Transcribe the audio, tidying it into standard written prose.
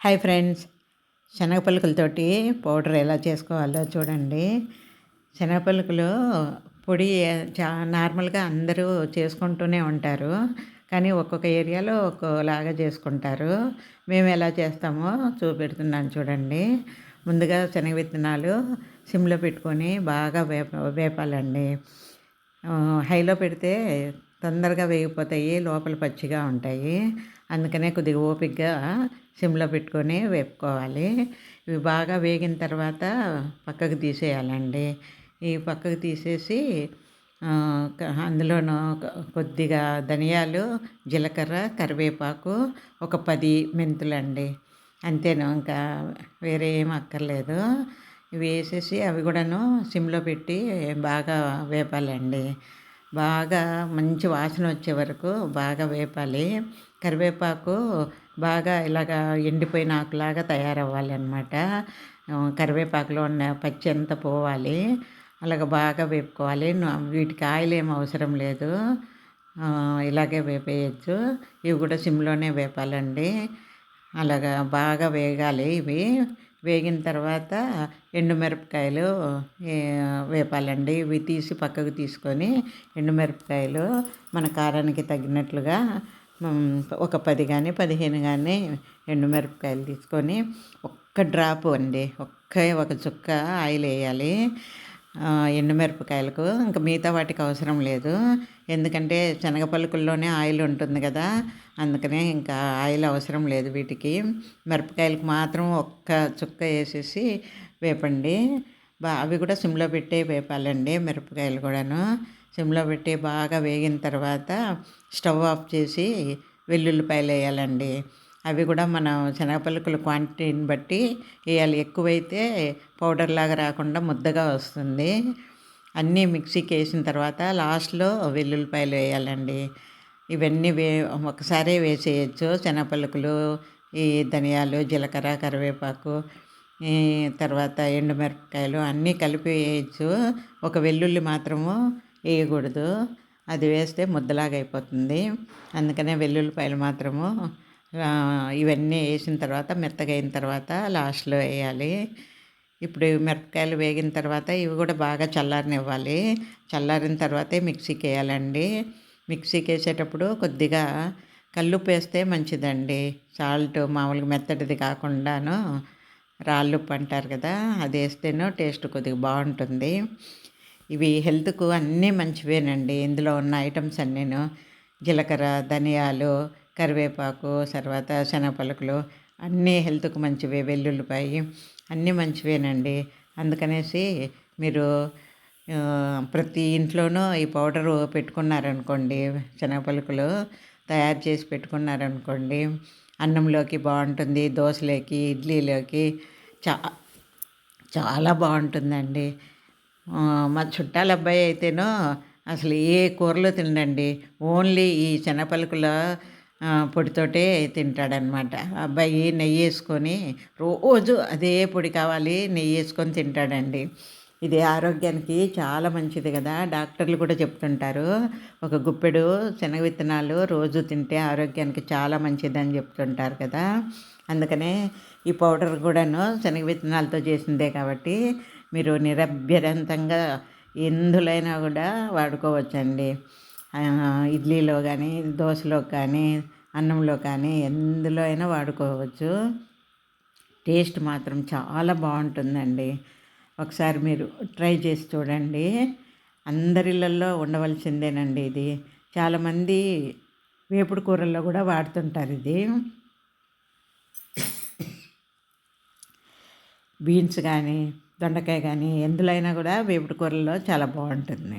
Hi friends, శనగ పలుకులతోటి powder ఎలా చేసుకోవాలో చూడండి. శనగ పలుకులు పొడి నార్మల్గా అందరూ చేసుకుంటూనే ఉంటారు. కానీ ఒక్కొక్క ఏరియాలో ఒక్కోలాగా చేసుకుంటారు. మేము ఎలా చేస్తామో చూపెడుతున్నాను చూడండి. ముందుగా శనగ విత్తనాలు సిమ్లో పెట్టుకొని బాగా వేపాలండి. హైలో పెడితే తొందరగా వేగిపోతాయి, లోపల పచ్చిగా ఉంటాయి. అందుకనే కొద్దిగా ఓపికగా సిమ్లో పెట్టుకొని వేపుకోవాలి. ఇవి బాగా వేగిన తర్వాత పక్కకు తీసేయాలండి. ఈ పక్కకు తీసేసి అందులోనూ కొద్దిగా ధనియాలు, జీలకర్ర, కరివేపాకు, ఒక 10 మెంతులండి. అంతేను, ఇంకా వేరే ఏం అక్కర్లేదు. ఇవి వేసేసి అవి కూడాను సిమ్లో పెట్టి బాగా వేపాలండి. బాగా మంచి వాసన వచ్చే వరకు బాగా వేపాలి. కరివేపాకు బాగా ఇలాగా ఎండిపోయిన ఆకులాగా తయారవ్వాలన్నమాట. కరివేపాకులో ఉన్న పచ్చి అంతా పోవాలి. అలాగ బాగా వేపుకోవాలి. వీటికి ఆయిల్ ఏం అవసరం లేదు, ఇలాగే వేపేయచ్చు. ఇవి కూడా సిమ్లోనే వేపాలండి. అలాగా బాగా వేగాలి. ఇవి వేగిన తర్వాత ఎండుమిరపకాయలు వేపాలండి. ఇవి తీసి పక్కకు తీసుకొని ఎండుమిరపకాయలు మన కారానికి తగినట్లుగా ఒక 10 కానీ 15 కానీ ఎండుమిరపకాయలు తీసుకొని ఒక్క డ్రాపు అండి, ఒక చుక్క ఆయిల్ వేయాలి ఎండుమిరపకాయలకు. ఇంకా మిగతా వాటికి అవసరం లేదు, ఎందుకంటే శనగ పలుకుల్లోనే ఆయిల్ ఉంటుంది కదా, అందుకనే ఇంకా ఆయిల్ అవసరం లేదు వీటికి. మిరపకాయలకు మాత్రం ఒక్క చుక్క వేసేసి వేపండి. అవి కూడా సిమ్లో పెట్టే వేపాలండి. మిరపకాయలు కూడాను సిమ్లో పెట్టి బాగా వేగిన తర్వాత స్టవ్ ఆఫ్ చేసి వెల్లుల్లిపాయలు వేయాలండి. అవి కూడా మనం శనగపలుకుల క్వాంటిటీని బట్టి వేయాలి. ఎక్కువైతే పౌడర్ లాగా రాకుండా ముద్దగా వస్తుంది. అన్నీ మిక్సీకి వేసిన తర్వాత లాస్ట్లో వెల్లుల్లిపాయలు వేయాలండి. ఇవన్నీ ఒకసారే వేసేయచ్చు. శనగపలుకులు, ఈ ధనియాలు, జీలకర్ర, కరివేపాకు, ఈ తర్వాత ఎండుమిరపకాయలు అన్నీ కలిపి వేయచ్చు. ఒక వెల్లుల్లి మాత్రము వేయకూడదు, అది వేస్తే ముద్దలాగా అయిపోతుంది. అందుకనే వెల్లుల్లిపాయలు మాత్రము ఇవన్నీ వేసిన తర్వాత మెత్తగా అయిన తర్వాత లాస్ట్లో వేయాలి. ఇప్పుడు మిరపకాయలు వేగిన తర్వాత ఇవి కూడా బాగా చల్లారనివ్వాలి. చల్లారిన తర్వాతే మిక్సీకి వేయాలండి. మిక్సీకి వేసేటప్పుడు కొద్దిగా కల్లుప్పు వేస్తే మంచిదండి. సాల్ట్ మామూలుగా మెత్తటిది కాకుండాను రాళ్ళుప్పు అంటారు కదా, అది వేస్తేనో టేస్ట్ కొద్దిగా బాగుంటుంది. ఇవి హెల్త్కు అన్నీ మంచివేనండి. ఇందులో ఉన్న ఐటమ్స్ అన్నీను జీలకర్ర, ధనియాలు, కరివేపాకు, తర్వాత శనగపలుకులు అన్నీ హెల్త్కు మంచివే. వెల్లుల్లిపాయ అన్నీ మంచివేనండి. అందుకనేసి మీరు ప్రతి ఇంట్లోనూ ఈ పౌడరు పెట్టుకున్నారనుకోండి, శనగపలుకులు తయారు చేసి పెట్టుకున్నారనుకోండి, అన్నంలోకి బాగుంటుంది, దోశలోకి, ఇడ్లీలోకి చాలా బాగుంటుందండి. మా చుట్టాల అబ్బాయి అయితేనో అసలు ఏ కూరలో తినండి, ఓన్లీ ఈ శనగపలుకుల పొడితోటే తింటాడనమాట. అబ్బాయి నెయ్యి వేసుకొని రోజు అదే పొడి కావాలి, నెయ్యి వేసుకొని తింటాడండి. ఇది ఆరోగ్యానికి చాలా మంచిది కదా, డాక్టర్లు కూడా చెప్తుంటారు. ఒక గుప్పెడు శనగ విత్తనాలు రోజు తింటే ఆరోగ్యానికి చాలా మంచిదని చెప్తుంటారు కదా. అందుకనే ఈ పౌడర్ కూడాను శనగ విత్తనాలతో చేసిందే కాబట్టి మీరు నిరభ్యంతరంగా ఎందులైనా కూడా వాడుకోవచ్చండి. ఇడ్లీలో కానీ, దోశలో కానీ, అన్నంలో కానీ ఎందులో అయినా వాడుకోవచ్చు. టేస్ట్ మాత్రం చాలా బాగుంటుందండి. ఒకసారి మీరు ట్రై చేసి చూడండి. అందరిళ్ళల్లో ఉండవలసిందేనండి ఇది. చాలామంది వేపుడు కూరల్లో కూడా వాడుతుంటారు ఇది. బీన్స్ కానీ, దొండకాయ కానీ ఎందులో అయినా కూడా వేపుడు కూరల్లో చాలా బాగుంటుంది.